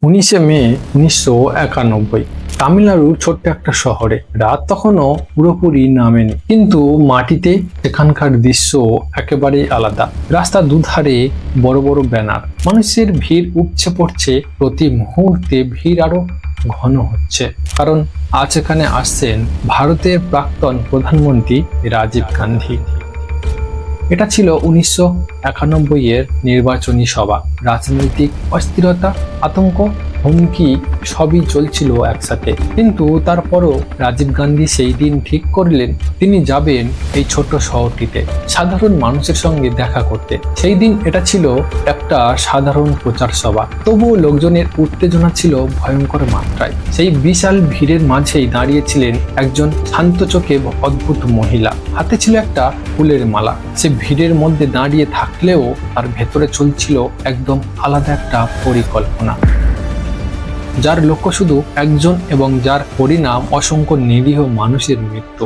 19 মে 1991 তামিলনাড়ুর ছোট্ট একটা শহরে রাত তখনও পুরোপুরি নামেনি, কিন্তু মাটিতে সেখানকার দৃশ্য একেবারেই আলাদা। রাস্তার দুধারে বড় বড় ব্যানার, মানুষের ভিড় উপচে পড়ছে, প্রতি মুহূর্তে ভিড় আরো ঘন হচ্ছে, কারণ আজ এখানে আসছেন ভারতের প্রাক্তন প্রধানমন্ত্রী রাজীব গান্ধী। এটা ছিল 1991-এর নির্বাচনী সভা। রাজনৈতিক অস্থিরতা, আতঙ্ক, হুমকি সবই চলছিল একসাথে, কিন্তু তারপরও রাজীব গান্ধী সেই দিন ঠিক করলেন তিনি যাবেন এই ছোট্ট শহরটিতে সাধারণ মানুষের সঙ্গে দেখা করতে। সেই দিন এটা ছিল একটা সাধারণ প্রচার সভা, তবুও লোকজনের উত্তেজনা ছিল ভয়ঙ্কর মাত্রায়। সেই বিশাল ভিড়ের মাঝেই দাঁড়িয়েছিলেন একজন শান্ত চোখে অদ্ভুত মহিলা, হাতে ছিল একটা ফুলের মালা। সে ভিড়ের মধ্যে দাঁড়িয়ে থাকলেও তার ভেতরে চলছিল একদম আলাদা একটা পরিকল্পনা, যার লক্ষ্য শুধু একজন এবং যার পরিণাম অসংখ্য নিরীহ মানুষের মৃত্যু।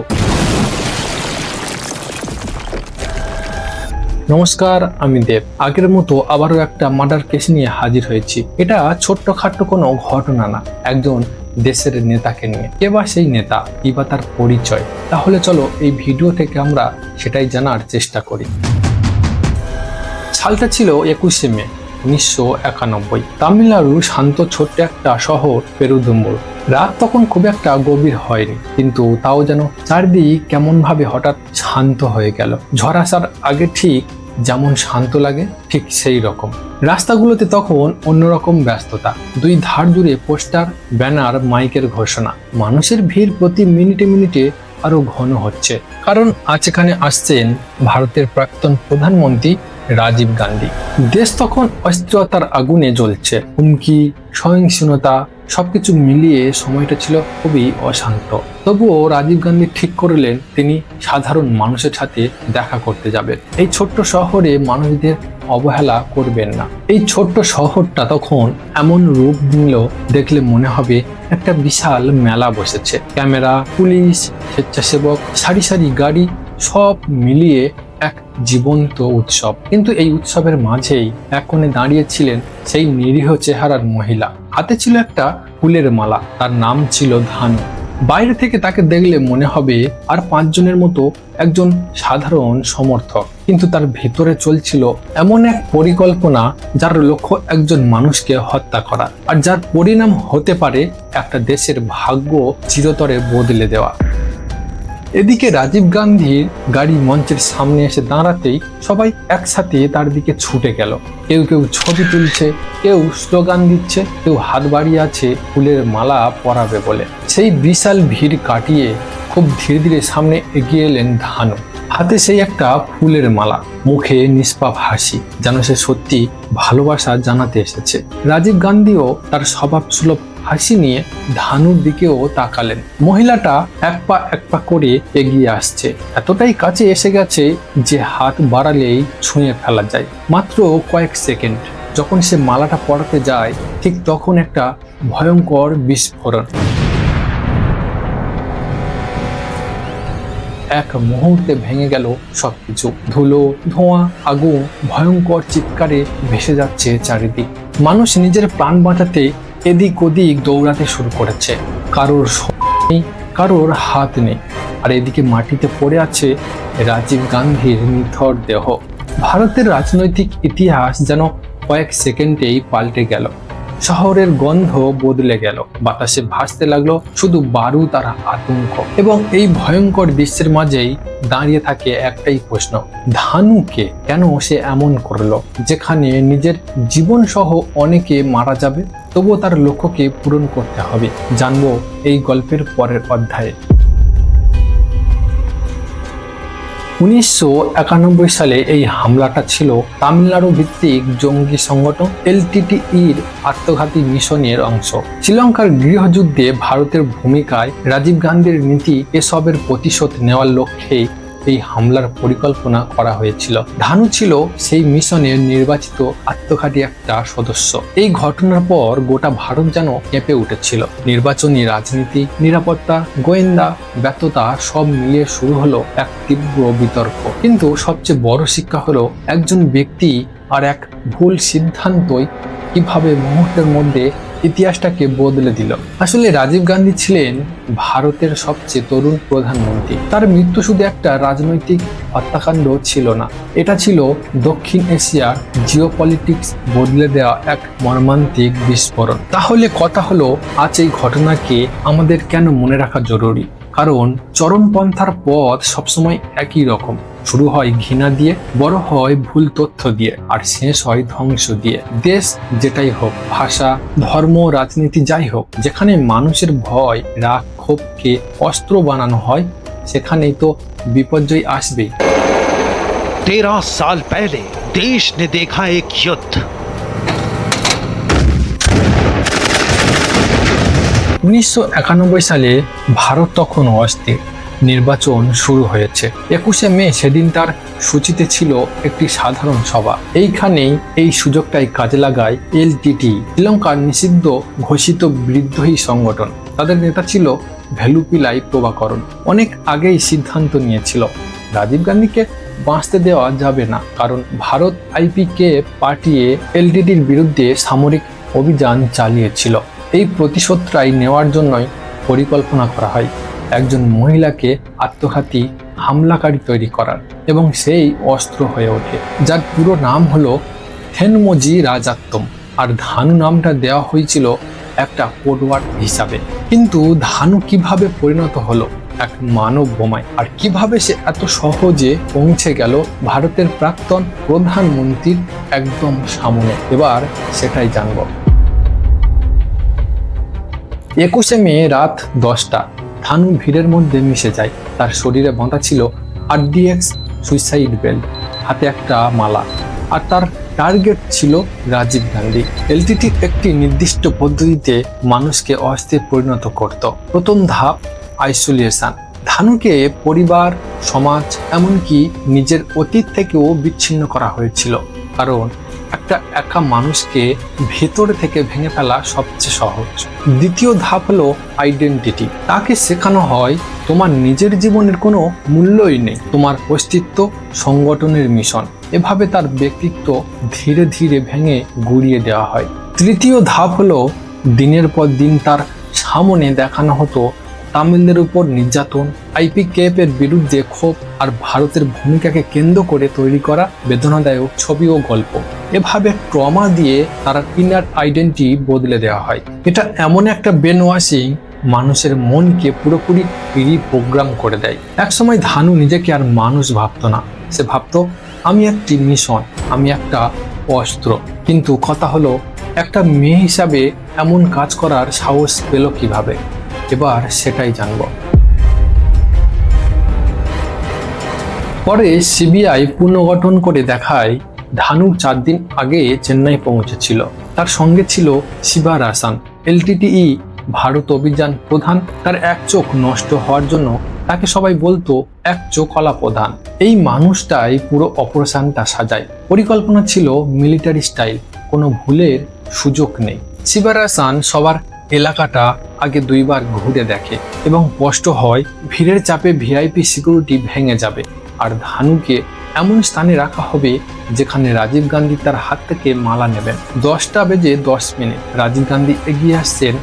নমস্কার, আমি দেব। আগের মতো আবারও একটা মার্ডার কেস নিয়ে হাজির হয়েছি। এটা ছোট্টখাট্ট কোনো ঘটনা না, একজন দেশের নেতাকে নিয়ে। কে বা সেই নেতা, কি বা তার পরিচয়? তাহলে চলো এই ভিডিও থেকে আমরা সেটাই জানার চেষ্টা করি। সালটা ছিল 21 মে 1991। তামিলনাড়ুর শান্ত ছোট্ট একটা শহর পেরুদুম্বুর। রাত তখন খুব একটা গভীর হয়নি, কিন্তু তাও যেন চারদিক কেমন ভাবে হঠাৎ শান্ত হয়ে গেল। ঝড় আসার আগে ঠিক যেমন শান্ত লাগে, ঠিক সেই রকম। রাস্তাগুলোতে তখন অন্যরকম ব্যস্ততা। দুই ধার জুড়ে পোস্টার, ব্যানার, মাইকের ঘোষণা। মানুষের ভিড় প্রতি মিনিটে মিনিটে আরো ঘন হচ্ছে, কারণ আজ এখানে আসছেন ভারতের প্রাক্তন প্রধানমন্ত্রী রাজীব গান্ধী। দেশ তখন অস্থিরতার আগুনে জ্বলছে, হুমকি, সহিংসতা সবকিছু মিলিয়ে সময়টা ছিল খুবই অশান্ত। তবুও রাজীব গান্ধী ঠিক করলেন তিনি সাধারণ মানুষের সাথে দেখা করতে যাবেন। এই ছোট্ট শহরে মানুষদের অবহেলা করবেন না। এই ছোট্ট শহরটা তখন এমন রূপ নিল, দেখলে মনে হবে একটা বিশাল মেলা বসেছে। ক্যামেরা, পুলিশ, স্বেচ্ছাসেবক, সারি সারি গাড়ি, সব মিলিয়ে এক জীবন্ত উৎসব। কিন্তু এই উৎসবের মাঝেই এক কোণে দাঁড়িয়েছিলেন সেই নিরীহ চেহারার মহিলা। হাতে ছিল একটা ফুলের মালা, তার নাম ছিল ধানু। বাইরে থেকে তাকে দেখলে মনে হবে আর 5 জনের মতো একজন সাধারণ সমর্থক, কিন্তু তার ভেতরে চলছিল এমন এক পরিকল্পনা যার লক্ষ্য একজন মানুষকে হত্যা করা, আর যার পরিণাম হতে পারে একটা দেশের ভাগ্য চিরতরে বদলে দেওয়া। এদিকে রাজীব গান্ধীর গাড়ি মঞ্চের সামনে এসে দাঁড়াতেই সবাই একসাথে তার দিকে ছুটে গেল। কেউ কেউ ছবি তুলছে, কেউ স্লোগান দিচ্ছে, কেউ হাত বাড়িয়ে আছে ফুলের মালা পরাবে বলে। সেই বিশাল ভিড় কাটিয়ে খুব ধীরে ধীরে সামনে এগিয়ে এলেন ধানু। হাতে সেই একটা ফুলের মালা, মুখে নিষ্পাপ হাসি, যেন সে সত্যি ভালোবাসা জানাতে এসেছে। রাজীব গান্ধীও তার স্বভাব সুলভ হাসি নিয়ে ধানুর দিকেও তাকালেন। মহিলাটা এক পা করে এগিয়ে আসছে, এতটাই কাছে এসে গেছে যে হাত বাড়ালেই ছুঁয়ে ফেলা যায়। মাত্র কয়েক সেকেন্ড। যখন সে মালাটা পরাতে যায়, ঠিক তখন একটা ভয়ঙ্কর বিস্ফোরণ। এক মুহূর্তে ভেঙে গেল সবকিছু। ধুলো, ধোঁয়া, আগুন, ভয়ঙ্কর চিৎকারে ভেসে যাচ্ছে চারিদিক। মানুষ নিজের প্রাণ বাঁচাতে এদিক ওদিক দৌড়াতে শুরু করেছে। কারোর নেই, কারোর হাত নেই, আর এদিকে মাটিতে পড়ে আছে রাজীব গান্ধীর নিথর দেহ। ভারতের রাজনৈতিক ইতিহাস যেন কয়েক সেকেন্ডেই পাল্টে গেল। শহরের গন্ধ বদলে গেল, বাতাসে ভাসতে লাগলো শুধু বারুদ আর আতঙ্ক। এবং এই ভয়ঙ্কর দৃশ্যের মাঝেই দাঁড়িয়ে থাকে একটাই প্রশ্ন, ধানুকে কেন সে এমন করলো? যেখানে নিজের জীবন সহ অনেকে মারা যাবে, তবুও তার লক্ষ্যকে পূরণ করতে হবে। জানবো এই গল্পের পরের অধ্যায়ে। 1991 সালে এই হামলাটা ছিল তামিলনাড়ু ভিত্তিক জঙ্গি সংগঠন LTTEর আত্মঘাতী মিশনের অংশ। শ্রীলঙ্কার গৃহযুদ্ধে ভারতের ভূমিকায় রাজীব গান্ধীর নীতি এসবের প্রতিশোধ নেওয়ার লক্ষ্যেই এই হামলার পরিকল্পনা করা হয়েছিল। ধানু ছিল সেই মিশনের নির্বাচিত আত্মঘাতী একটা সদস্য। এই ঘটনার পর গোটা ভারত যেন কেঁপে উঠেছিল। নির্বাচনী রাজনীতি, নিরাপত্তা, গোয়েন্দা, ব্যর্থতা সব মিলিয়ে শুরু হলো এক তীব্র বিতর্ক। কিন্তু সবচেয়ে বড় শিক্ষা হলো একজন ব্যক্তি আর এক ভুল সিদ্ধান্তই কিভাবে মুহূর্তের মধ্যে ইতিহাসটাকে বদলে দিল। আসলে রাজীব গান্ধী ছিলেন ভারতের সবচেয়ে তরুণ প্রধানমন্ত্রী। তার মৃত্যু শুধু একটা রাজনৈতিক হত্যাকাণ্ড ছিল না, এটা ছিল দক্ষিণ এশিয়ার জিওপলিটিক্স বদলে দেওয়া এক মর্মান্তিক বিস্ফোরণ। তাহলে কথা হলো, আজ এই ঘটনাকে আমাদের কেন মনে রাখা জরুরি? কারণ চরমপন্থার পথ সবসময় একই রকম। শুরু হয় ঘৃণা দিয়ে, বড় হয় ভুল তথ্য দিয়ে, আর শেষ হয় ধ্বংস দিয়ে। দেশ যেটাই হোক, ভাষা, ধর্ম, রাজনীতি যাই হোক, যেখানে মানুষের ভয়, রাগ, ক্ষোভকে অস্ত্র বানানো হয়, সেখানেই তো বিপর্যয় আসবেই। 13 साल पहले देश ने देखा एक युद्ध। 1991 সালে ভারত তখন অস্থির। নির্বাচন শুরু হয়েছে। 21শে মে সেদিন তার সূচিতে ছিল একটি সাধারণ সভা। এইখানেই এই সুযোগটাই কাজে লাগায় এলটিটি, শ্রীলঙ্কার নিষিদ্ধ ঘোষিত বিদ্রোহী সংগঠন। তাদের নেতা ছিল ভেলুপিলাই প্রভাকরণ। অনেক আগেই সিদ্ধান্ত নিয়েছিল রাজীব গান্ধীকে বাঁচতে দেওয়া যাবে না, কারণ ভারত আইপিকে পাঠিয়ে এলটিটির বিরুদ্ধে সামরিক অভিযান চালিয়েছিল। এই প্রতিশোধটাই নেওয়ার জন্যই পরিকল্পনা করা হয় একজন মহিলাকে আত্মঘাতী হামলাকারী তৈরি করার, এবং সেই অস্ত্র হয়ে ওঠে, যার পুরো নাম হলো থেনমোজি রাজাত্তম। আর ধানু নামটা দেওয়া হয়েছিল একটা কোডওয়ার্ড হিসাবে। কিন্তু ধানু কিভাবে পরিণত হলো এক মানব বোমায়, আর কিভাবে সে এত সহজে পৌঁছে গেল ভারতের প্রাক্তন প্রধানমন্ত্রীর একদম সামনে, এবার সেটাই জানব। 21শে মে রাত 10টা ধানু ভিড়ের মধ্যে মিশে যায়। তার শরীরে বাঁধা ছিল আরডিএক্স সুইসাইড বেল্ট, হাতে একটা মালা, আর তার টার্গেট ছিল রাজীব গান্ধী। এলটিটি একটি নির্দিষ্ট পদ্ধতিতে মানুষকে অস্থির পরিণত করত। প্রথম ধাপ আইসোলেশন। ধানুকে পরিবার, সমাজ, এমনকি নিজের অতীত থেকেও বিচ্ছিন্ন করা হয়েছিল, কারণ একটা একা মানুষকে ভেতর থেকে ভেঙে ফেলা সবচেয়ে সহজ। দ্বিতীয় ধাপ হলো আইডেন্টিটি। তাকে শেখানো হয় তোমার নিজের জীবনের কোনো মূল্যই নেই, তোমার অস্তিত্ব সংগঠনের মিশন। এভাবে তার ব্যক্তিত্ব ধীরে ধীরে ভেঙে গুড়িয়ে দেওয়া হয়। তৃতীয় ধাপ হলো দিনের পর দিন তার সামনে দেখানো হতো তামিলদের উপর নির্যাতন, আইপিকেএফ এর বিরুদ্ধে ক্ষোভ, আর ভারতের ভূমিকাকে কেন্দ্র করে তৈরি করা বেদনাদায়ক ছবি ও গল্প। এভাবে ট্রমা দিয়ে তার ইনার আইডেন্টিটি বদলে দেওয়া হয়। এটা এমন একটা ব্রেন ওয়াশিং, মানুষের মনকে পুরোপুরি রিপ্রোগ্রাম করে দেয়। একসময় ধানু নিজেকে আর মানুষ ভাবতো না, সে ভাবতো আমি একটি মিশন, আমি একটা অস্ত্র। কিন্তু কথা হলো, একটা মেয়ে হিসাবে এমন কাজ করার সাহস পেল কিভাবে? এবার সেটাই জানব। পরে সিবিআই পুনর্গঠন করে দেখায় ধানু 4 দিন আগে চেন্নাই পৌঁছেছিল। তার সঙ্গে ছিল শিবারাসান, এলটিটিই ভারত অভিযান প্রধান। তার এক চোখ নষ্ট হওয়ার জন্য তাকে সবাই বলতো এক চোখওয়ালা প্রধান। এই মানুষটাই পুরো অপারেশনটা সাজায়। পরিকল্পনা ছিল মিলিটারি স্টাইল, কোনো ভুলের সুযোগ নেই। শিবারাসান সবার এলাকাটা আগে 2 বার ঘুরে দেখে এবং স্পষ্ট হয় ভিড়ের চাপে ভিআইপি সিকিউরিটি ভেঙে যাবে, আর ধানুকে এমন স্থানে রাখা হবে যেখানে রাজীব গান্ধী তার হাত থেকে মালা নেবেন। 10:10 রাজীব গান্ধী এগিয়ে আসছেন,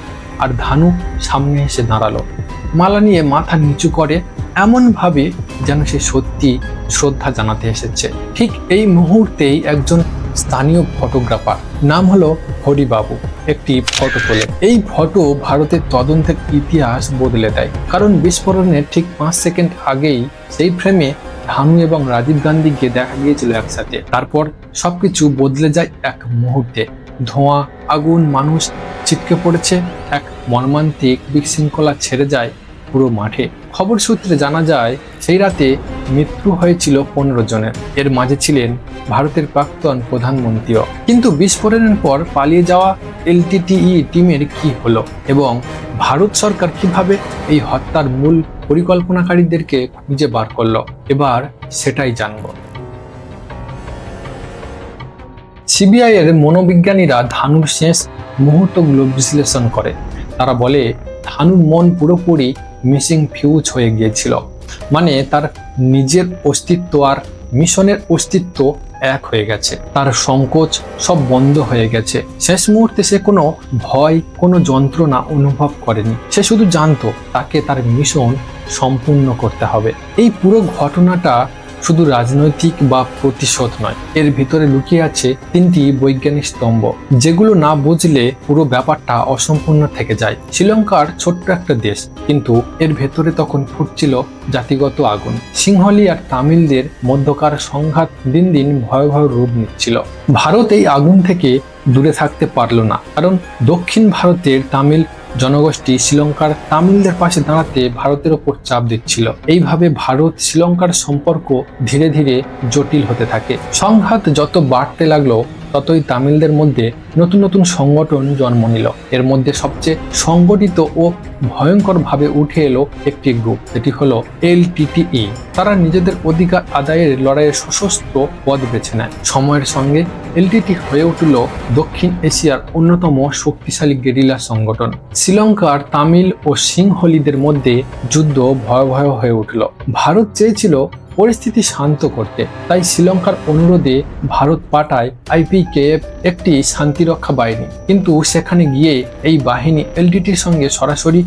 আর ধানু সামনে এসে দাঁড়ালো, মালা নিয়ে মাথা নিচু করে এমন ভাবে যেন সে সত্যি শ্রদ্ধা জানাতে এসেছে। ঠিক এই মুহূর্তেই একজন স্থানীয় ফটোগ্রাফার, নাম হলো হরিবাবু, একটি ফটো তোলে। এই ফটো ভারতের তদন্তের ইতিহাস বদলে দেয়, কারণ বিস্ফোরণের ঠিক 5 সেকেন্ড আগেই সেই ফ্রেমে ধানু এবং রাজীব গান্ধীকে দেখা গিয়েছিল একসাথে। তারপর সবকিছু বদলে যায় এক মুহূর্তে। ধোঁয়া, আগুন, মানুষ ছিটকে পড়েছে, এক মর্মান্তিক বিশৃঙ্খলা ছেড়ে যায় পুরো মাঠে। খবর সূত্রে জানা যায় সেই রাতে মৃত্যু হয়েছিল 15 জনের। এর মাঝে ছিলেন ভারতের প্রাক্তন প্রধানমন্ত্রীও। কিন্তু বিস্ফোরণের পর পালিয়ে যাওয়া এলটিটিই টিমের কি হলো, এবং ভারত সরকার কিভাবে এই হত্যার মূল পরিকল্পনাকারীদেরকে খুঁজে বার করলো, এবার সেটাই জানব। সিবিআই এর মনোবিজ্ঞানীরা ধানুর শেষ মুহূর্তগুলো বিশ্লেষণ করে। তারা বলে ধানুর মন পুরোপুরি মিসিং ফিউজ হয়ে গিয়েছিল, মানে তার নিজের অস্তিত্ব আর মিশনের অস্তিত্ব এক হয়ে গেছে, তার সংকোচ সব বন্ধ হয়ে গেছে। শেষ মুহূর্তে সে কোনো ভয়, কোনো যন্ত্রণা অনুভব করেনি। সে শুধু জানতো তাকে তার মিশন সম্পূর্ণ করতে হবে। এই পুরো ঘটনাটা শুধু রাজনৈতিক বা প্রতিশোধ নয়, এর ভিতরে লুকিয়ে আছে তিনটি বৈজ্ঞানিক স্তম্ভ, যেগুলো না বুঝলে পুরো ব্যাপারটা অসম্পূর্ণ থেকে যায়। শ্রীলঙ্কার ছোট্ট একটা দেশ, কিন্তু এর ভেতরে তখন ফুটছিল জাতিগত আগুন। সিংহলি আর তামিলদের মধ্যকার সংঘাত দিন দিন ভয়াবহ রূপ নিচ্ছিল। ভারত এই আগুন থেকে দূরে থাকতে পারল না, কারণ দক্ষিণ ভারতের তামিল জনগোষ্ঠী শ্রীলঙ্কার তামিলদের পাশে দাঁড়াতে ভারতের ওপর চাপ দিচ্ছিল। এইভাবে ভারত শ্রীলঙ্কার সম্পর্ক ধীরে ধীরে জটিল হতে থাকে। সংঘাত যত বাড়তে লাগলো, ততই তামিলদের মধ্যে নতুন নতুন সংগঠন জন্ম নিল। এর মধ্যে সবচেয়ে সংগঠিত ও ভয়ঙ্করভাবে উঠে এলো একটি গ্রুপ, যেটি হলো LTTE। তারা নিজেদের অধিকার আদায়ের লড়াইয়ে সশস্ত্র পথ বেছে নেয়। সময়ের সঙ্গে LTTE হয়ে উঠল দক্ষিণ এশিয়ার অন্যতম শক্তিশালী গেরিলা সংগঠন। শ্রীলঙ্কার তামিল ও সিংহলিদের মধ্যে যুদ্ধ ভয়াবহ হয়ে উঠল। ভারত চেয়েছিল পরিস্থিতি শান্ত করতে, তাই শ্রীলঙ্কার অনুরোধে ভারত পাঠায় IPKF, একটি শান্তিরক্ষা বাহিনী। কিন্তু সেখানে গিয়ে এই বাহিনী LTTEর সঙ্গে সরাসরি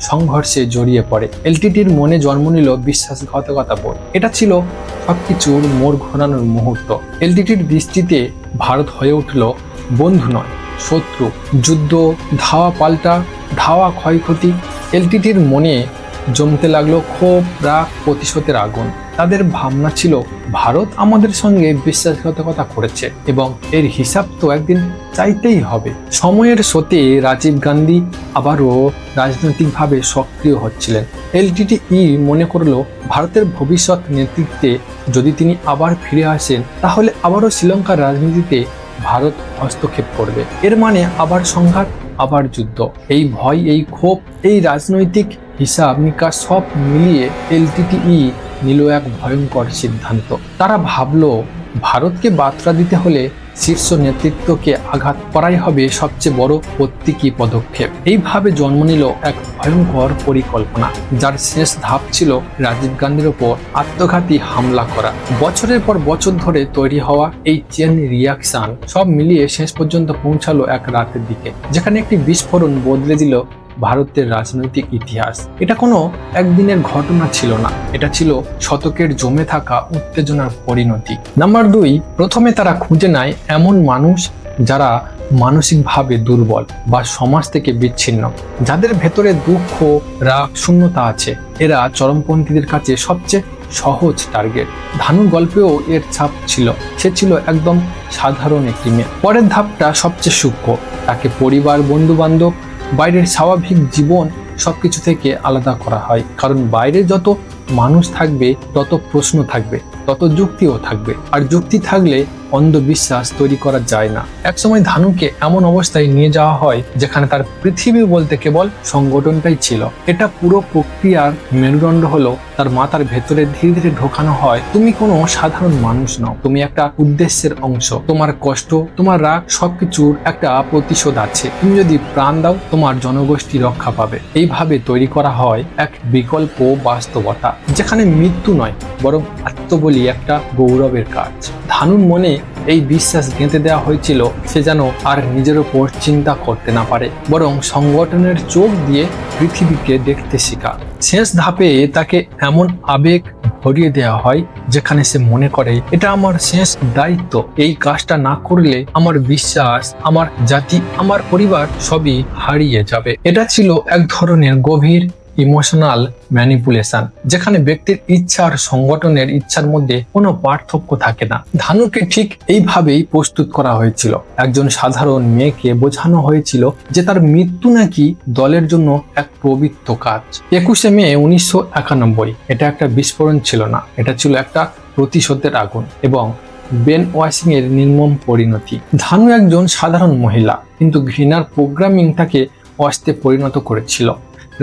সংঘর্ষে জড়িয়ে পড়ে। LTTEর মনে জন্ম নিল বিশ্বাসঘাতকতা বোধ। এটা ছিল সবকিছুর মোড় ঘোরানোর মুহূর্ত। LTTEর দৃষ্টিতে ভারত হয়ে উঠল বন্ধু নয়, শত্রু। যুদ্ধ, ধাওয়া পাল্টা ধাওয়া, ক্ষয়ক্ষতি। LTTEর মনে জমতে লাগলো ক্ষোভ, রাগ, প্রতিশোধের আগুন। তাদের ভাবনা ছিল, ভারত আমাদের সঙ্গে বিশ্বাসঘাতকতা করেছে এবং এর হিসাব তো একদিন চাইতেই হবে। সময়ের স্রোতে রাজীব গান্ধী আবারও রাজনৈতিকভাবে সক্রিয় হচ্ছিলেন। LTTE মনে করলো, ভারতের ভবিষ্যৎ নেতৃত্বে যদি তিনি আবার ফিরে আসেন, তাহলে আবারও শ্রীলঙ্কার রাজনীতিতে ভারত হস্তক্ষেপ করবে। এর মানে আবার সংঘাত, আবার যুদ্ধ। এই ভয়, এই ক্ষোভ, এই রাজনৈতিক হিসাব নিকাশ সব মিলিয়ে LTTE নিল এক ভয়ঙ্কর সিদ্ধান্ত। তারা ভাবলো, ভারতকে বার্তা দিতে হলে শীর্ষ নেতৃত্বকে আঘাত করাই হবে সবচেয়ে বড় প্রতীকী পদক্ষেপ। এইভাবে জন্ম নিল এক ভয়ঙ্কর পরিকল্পনা, যার শেষ ধাপ ছিল রাজীব গান্ধীর ওপর আত্মঘাতী হামলা করা। বছরের পর বছর ধরে তৈরি হওয়া এই চেন রিয়াকশন সব মিলিয়ে শেষ পর্যন্ত পৌঁছালো এক রাতের দিকে, যেখানে একটি বিস্ফোরণ বদলে দিল ভারতের রাজনৈতিক ইতিহাস। এটা কোনো একদিনের ঘটনা ছিল না, এটা ছিল শতকের জমে থাকা উত্তেজনার পরিণতি। নাম্বার 2, প্রথমে তারা খুঁজে নেয় এমন মানুষ যারা মানসিকভাবে দুর্বল বা সমাজ থেকে বিচ্ছিন্ন, যাদের ভেতরে দুঃখ, রাগ, শূন্যতা আছে। এরা চরমপন্থীদের কাছে সবচেয়ে সহজ টার্গেট। ধানুর গল্পেও এর ছাপ ছিল। সে ছিল একদম সাধারণ একটি মেয়ে। পরের ধাপটা সবচেয়ে সূক্ষ্ম। তাকে পরিবার, বন্ধু বান্ধব, বাইরের স্বাভাবিক জীবন সবকিছু থেকে আলাদা করা হয়। কারণ বাইরে যত মানুষ থাকবে, তত প্রশ্ন থাকবে, তত যুক্তিও থাকবে। আর যুক্তি থাকলে অন্ধবিশ্বাস তৈরি করা যায় না। একসময় ধানুকে এমন অবস্থায় নিয়ে যাওয়া হয় যেখানে তার পৃথিবী বলতে কেবল সংগঠনটাই ছিল। এটা পুরো প্রক্রিয়ার মেরুদণ্ড হলো তার মাথার ভেতরে ধীরে ধীরে ঢোকানো হয়, তুমি কোনো সাধারণ মানুষ নও, তুমি একটা উদ্দেশ্যের অংশ। তোমার কষ্ট, তোমার রাগ, সবকিছুর একটা প্রতিশোধ আছে। তুমি যদি প্রাণ দাও, তোমার জনগোষ্ঠী রক্ষা পাবে। এইভাবে তৈরি করা হয় এক বিকল্প বাস্তবতা, যেখানে মৃত্যু নয়, বরং আত্মবলি একটা গৌরবের কাজ। ধানুর মনে এই বিশ্বাস গেঁথে দেওয়া হয়েছিল, সে যেন আর নিজের উপর চিন্তা করতে না পারে, বরং সংগঠনের চোখ দিয়ে পৃথিবীকে দেখতে শেখা। শেষ ধাপে তাকে এমন আবেগ ভরিয়ে দেওয়া হয় যেখানে সে মনে করে, এটা আমার শেষ দায়িত্ব। এই কাজটা না করলে আমার বিশ্বাস, আমার জাতি, আমার পরিবার সবই হারিয়ে যাবে। এটা ছিল এক ধরনের গভীর ইমোশনাল ম্যানিপুলেশন, যেখানে ব্যক্তির ইচ্ছা আর সংগঠনের ইচ্ছার মধ্যে কোনো পার্থক্য থাকে না। ধানুকে ঠিক এইভাবেই প্রস্তুত করা হয়েছিল। একজন সাধারণ মেয়েকে বোঝানো হয়েছিল যে তার মৃত্যু নাকি দলের জন্য এক পবিত্র কাজ। 21শে মে 1991, এটা একটা বিস্ফোরণ ছিল না, এটা ছিল একটা প্রতিশোধের আগুন এবং বেন ওয়াসিং এর নির্মম পরিণতি। ধানু একজন সাধারণ মহিলা, কিন্তু ঘৃণার প্রোগ্রামিং তাকে অস্তে পরিণত করেছিল।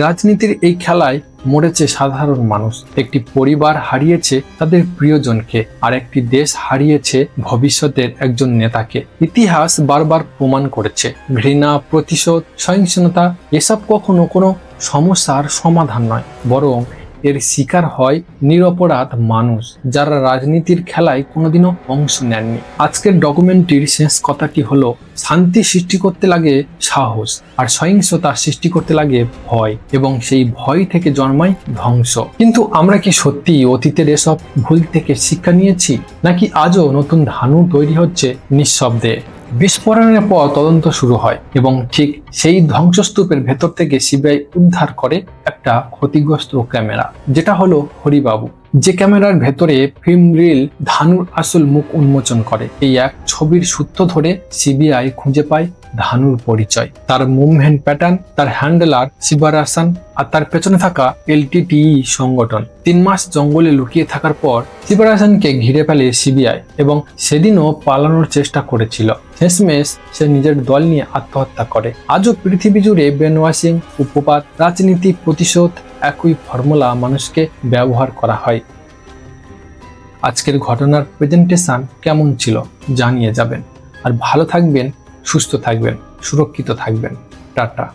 রাজনীতির এই খেলায় মরেছে সাধারণ মানুষ, একটি পরিবার হারিয়েছে তাদের প্রিয়জনকে, আর একটি দেশ হারিয়েছে ভবিষ্যতের একজন নেতাকে। ইতিহাস বারবার প্রমাণ করেছে, ঘৃণা, প্রতিশোধ, সহিংসতা এসব কখনো কোনো সমস্যার সমাধান নয়, বরং এর শিকার হয় নিরপরাধ মানুষ, যারা রাজনীতির খেলায় কোনোদিনও অংশ নেননি। আজকের ডকুমেন্টারির শেষ কথাটি হলো, শান্তি সৃষ্টি করতে লাগে সাহস, আর সহিংসতা সৃষ্টি করতে লাগে ভয়, এবং সেই ভয় থেকে জন্মায় ধ্বংস। কিন্তু আমরা কি সত্যি অতীতের এসব ভুল থেকে শিক্ষা নিয়েছি, নাকি আজও নতুন ধানু তৈরি হচ্ছে নিঃশব্দে? বিস্ফোরণের পর তদন্ত শুরু হয় এবং ঠিক সেই ধ্বংসস্তূপের ভেতর থেকে সিবিআই উদ্ধার করে একটা ক্ষতিগ্রস্ত ক্যামেরা, যেটা হলো হরিবাবু, যে ক্যামেরার ভেতরে ফিল্ম রিল ধানুর আসল মুখ উন্মোচন করে। এই এক ছবির সূত্র ধরে সিবিআই খুঁজে পায় ধানুর পরিচয়, তার মুভমেন্ট প্যাটার্ন, তার হ্যান্ডেলার শিবরাসান, আর তার পেছনে থাকা এলটিটিই সংগঠন। 3 মাস জঙ্গলে লুকিয়ে থাকার পর শিবরাসানকে ঘিরে ফেলে সিবিআই, এবং সেদিনও পালানোর চেষ্টা করেছিল। শেষমেশ সে নিজের দল নিয়ে আত্মহত্যা করে। আজও পৃথিবী জুড়ে ব্রেন ওয়াশিং, উপপাত, রাজনীতি, প্রতিশোধ, একই ফর্মুলা মানুষকে ব্যবহার করা হয়। আজকের ঘটনার প্রেজেন্টেশন কেমন ছিল জানিয়ে যাবেন, আর ভালো থাকবেন, সুস্থ থাকবেন, সুরক্ষিত থাকবেন। টাটা।